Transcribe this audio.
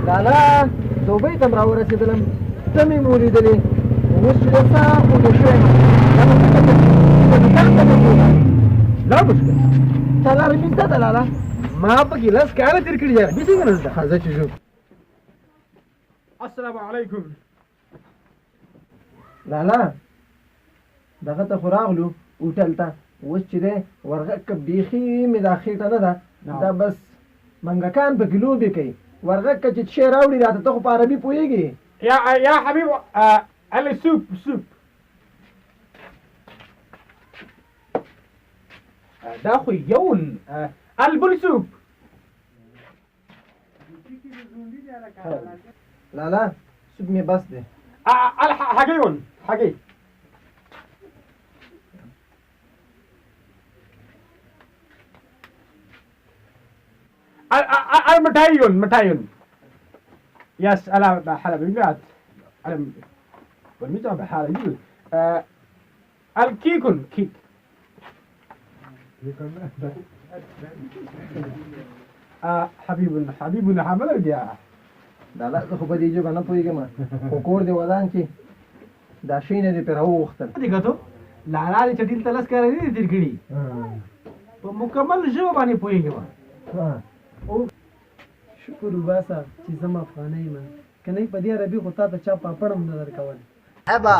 لالا دوبۍ ته م راورسېدلم ته مې مو لیدلې اوس چې د سهار غونډه شوی لا بشکه تا لاره مې زده ده لالا ما پکې 10 کاله تېر کړي دي عربي څنګه نه زده ځه چې ځو السلام علیکم لالا دغه ته خو راغلو هوټل ته اوس چې دی ورغک بیخي مې دا خېټه نه ده دا بس منګکان پکې لوبې کوي ورغک چې شی راوړي راته ته خو په عربي پوهېږي يا حبيب علي سوب دا خو یون البل سوب لالا سوپ مې بس دی حقيون حقي المتايون يس على حلب البيت على والميزان بحالة يقول الكيكون كيك حبيبنا حمل يا لالا زه خو په دې ژبه نه پوهېږم خو کور دې ودان چې دا شی نه دې پرې راوغوښتل دې کتو لالا دې چټیل ته 10 کاله نه دي تېر کړي په مکمل ژبه باندې پوهېږم شکر وباسه چې زما افغانۍ یم که نه په دې عربي خو تا ته چا پاپړ هم نه درکول ابا